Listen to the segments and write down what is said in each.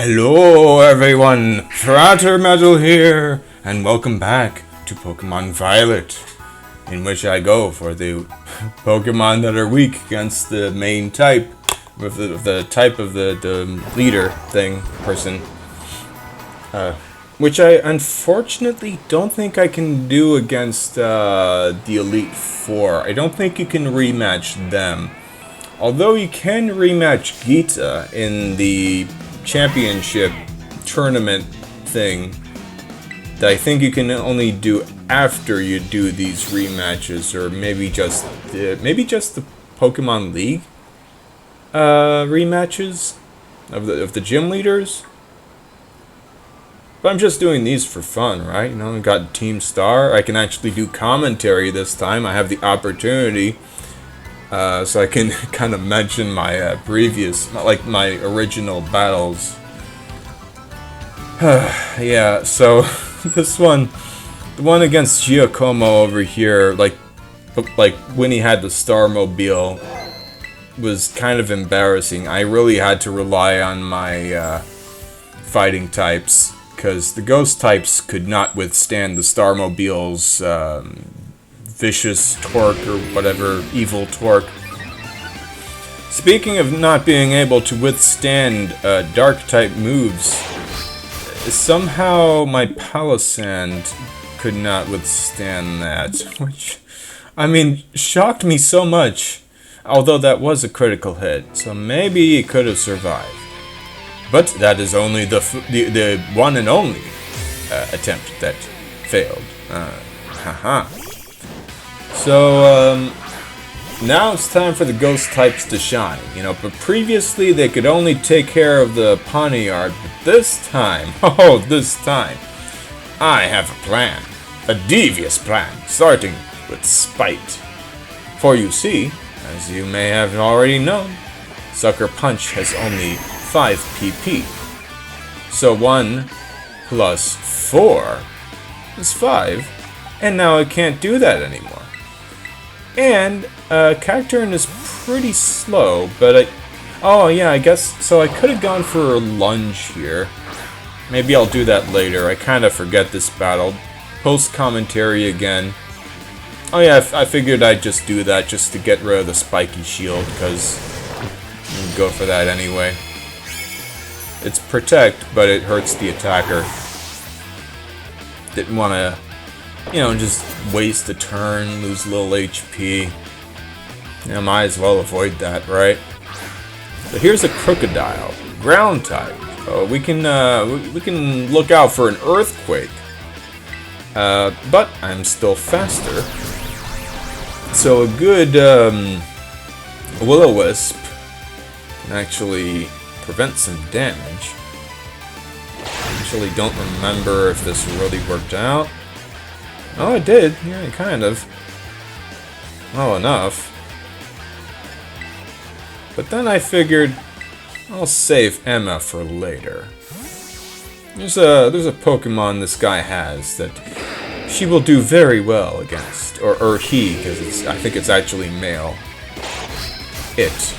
Hello everyone, Frater Metal here, and welcome back to Pokemon Violet, in which I go for the Pokemon that are weak against the main type, with the type of the leader thing, person. Which I unfortunately don't think I can do against the Elite Four. I don't think you can rematch them. Although you can rematch Gita in the championship tournament thing that I think you can only do after you do these rematches, or maybe just the Pokemon League rematches of the gym leaders. But I'm just doing these for fun, right? You know, I got Team Star. I can actually do commentary this time. I have the opportunity. So I can kind of mention my previous, like my original battles. Yeah, so this one, the one against Giacomo over here, like when he had the Starmobile, was kind of embarrassing. I really had to rely on my fighting types, because the ghost types could not withstand the Starmobile's vicious torque, or whatever, evil torque. Speaking of not being able to withstand dark type moves, somehow my Palisand could not withstand that, which, I mean, shocked me so much, although that was a critical hit, so maybe it could have survived. But that is only the one and only attempt that failed. Haha. So, now it's time for the ghost types to shine, you know, but previously they could only take care of the Pawniard, but this time, this time, I have a plan. A devious plan, starting with spite. For you see, as you may have already known, Sucker Punch has only 5 PP. So 1 plus 4 is 5, and now I can't do that anymore. And Cacturne is pretty slow, but I guess, so I could have gone for a lunge here. Maybe I'll do that later. I kind of forget this battle. Post commentary again. Oh yeah, I figured I'd just do that just to get rid of the spiky shield, because I'm go for that anyway. It's protect, but it hurts the attacker. Didn't want to, you know, just waste a turn, lose a little HP. Yeah, might as well avoid that, right? So here's a Crocodile, ground type. We can look out for an Earthquake. But I'm still faster. So a good Will-O-Wisp can actually prevent some damage. Actually, don't remember if this really worked out. Oh, it did. Yeah, kind of. Well enough. But then I figured I'll save Emma for later. There's a Pokemon this guy has that she will do very well against, or he, because I think it's actually male. It.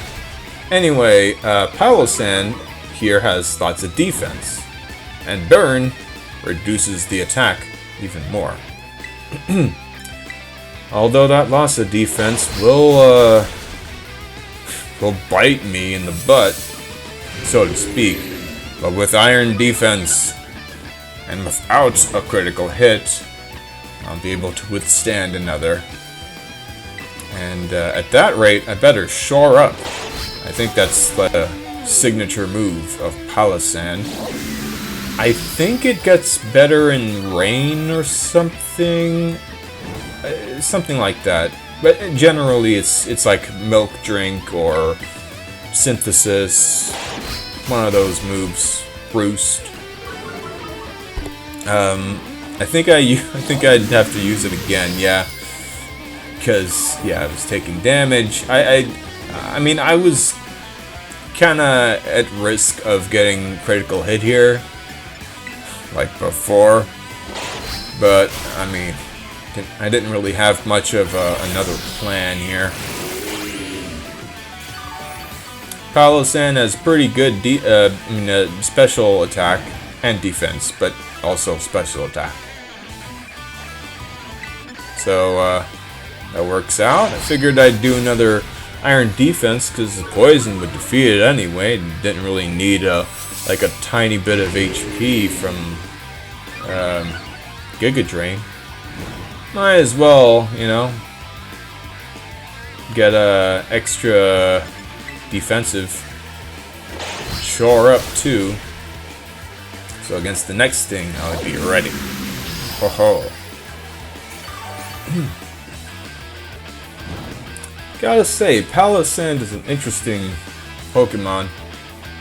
Anyway, Palisand here has lots of defense, and Burn reduces the attack even more. Although that loss of defense will bite me in the butt, so to speak. But with iron defense and without a critical hit, I'll be able to withstand another. And at that rate, I better shore up. I think that's the signature move of Palisand. I think it gets better in rain or something. Something like that. But generally it's like Milk Drink or Synthesis. One of those moves. Roost. I think I'd have to use it again, yeah. Because, yeah, I was taking damage. I mean, I was kinda at risk of getting critical hit here, like before, but I mean, I didn't really have much of another plan here. Palosan has pretty good special attack and defense, but also special attack. So that works out. I figured I'd do another iron defense because the poison would defeat it anyway. Didn't really need like a tiny bit of HP from Giga Drain. Might as well, you know, get a extra defensive shore up too. So against the next thing, I would be ready. Ho ho. Gotta say, Palosan is an interesting Pokemon.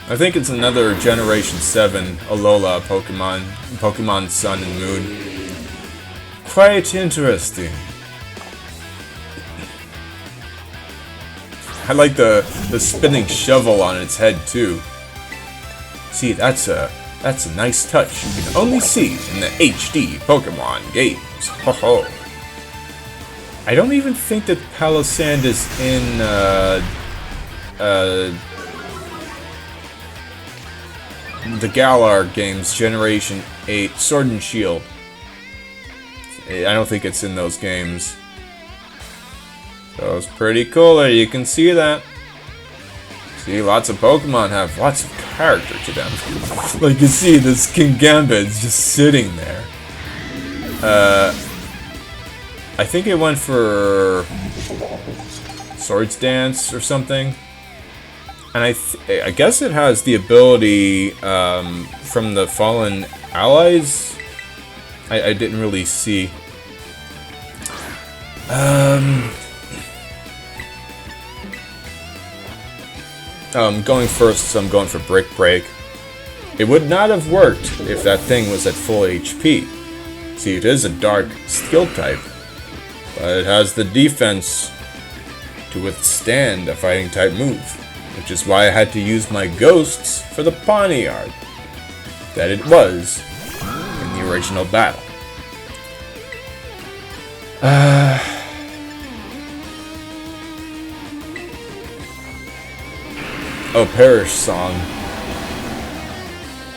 I think it's another Generation 7 Alola Pokemon Sun and Moon. Quite interesting. I like the spinning shovel on its head too. See, that's a nice touch you can only see in the HD Pokemon games. Ho ho. I don't even think that Palosan is in the Galar games, Generation 8, Sword and Shield. I don't think it's in those games. So it's pretty cool there, you can see that. See, lots of Pokemon have lots of character to them. Like you see, this King Gambit's just sitting there. I think it went for Swords Dance or something. And I guess it has the ability from the Fallen Allies. I didn't really see. Going first, so I'm going for Brick Break. It would not have worked if that thing was at full HP. See, it is a dark skill type, but it has the defense to withstand a fighting type move, which is why I had to use my ghosts for the Pawniard that it was in the original battle. Oh, Perish Song.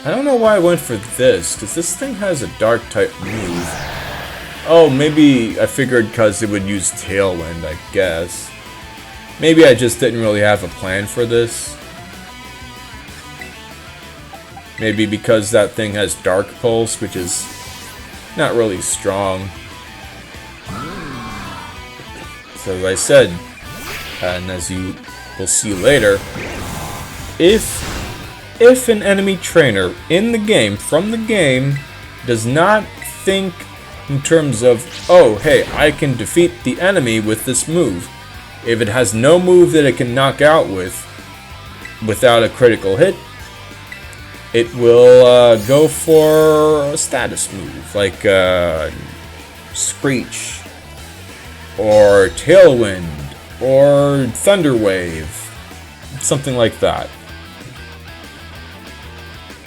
I don't know why I went for this, because this thing has a dark type move. Oh, maybe I figured because it would use Tailwind, I guess. Maybe I just didn't really have a plan for this. Maybe because that thing has Dark Pulse, which is not really strong. So as I said, and as you will see later, if an enemy trainer in the game, from the game, does not think in terms of, oh, hey, I can defeat the enemy with this move. If it has no move that it can knock out without a critical hit, it will go for a status move, like Screech, or Tailwind, or Thunder Wave, something like that.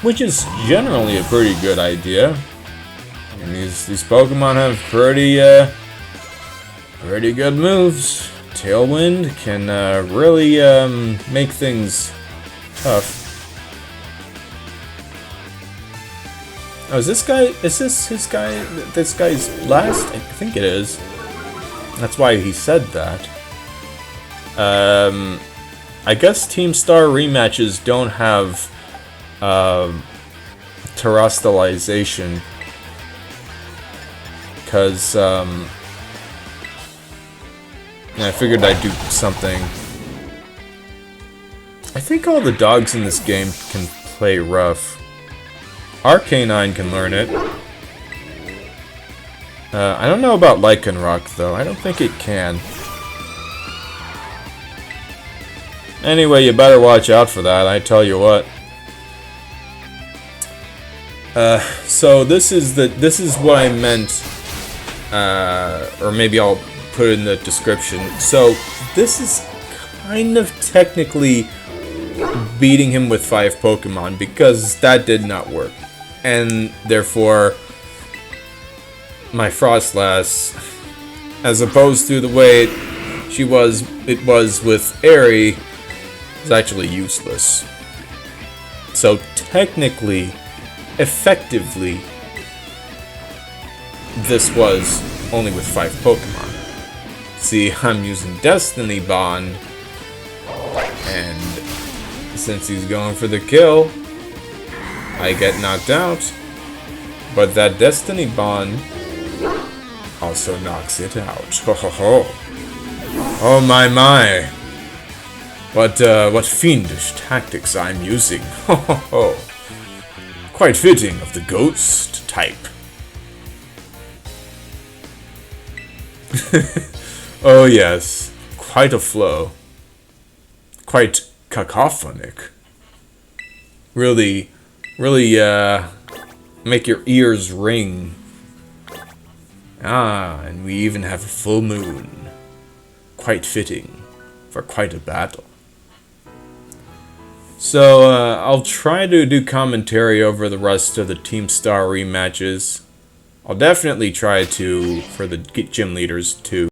Which is generally a pretty good idea. And these Pokemon have pretty good moves. Tailwind can really make things tough. Oh, is this his guy? This guy's last? I think it is. That's why he said that. I guess Team Star rematches don't have terastalization, because I figured I'd do something. I think all the dogs in this game can play rough. Arcanine can learn it. I don't know about Lycanroc though. I don't think it can. Anyway, you better watch out for that, I tell you what. So this is what I meant, or maybe I'll put it in the description. So this is kind of technically beating him with 5 Pokemon, because that did not work, and therefore my Frostlass, as opposed to the way it was with Airy, is actually useless. So technically, effectively, this was only with 5 Pokemon. See, I'm using Destiny Bond, and since he's going for the kill, I get knocked out. But that Destiny Bond also knocks it out. Ho ho ho. Oh my my. What fiendish tactics I'm using. Ho ho ho. Quite fitting of the ghost type. Oh yes, quite a flow. Quite cacophonic. Really, make your ears ring. Ah, and we even have a full moon. Quite fitting for quite a battle. So, I'll try to do commentary over the rest of the Team Star rematches. I'll definitely try to, for the gym leaders, too.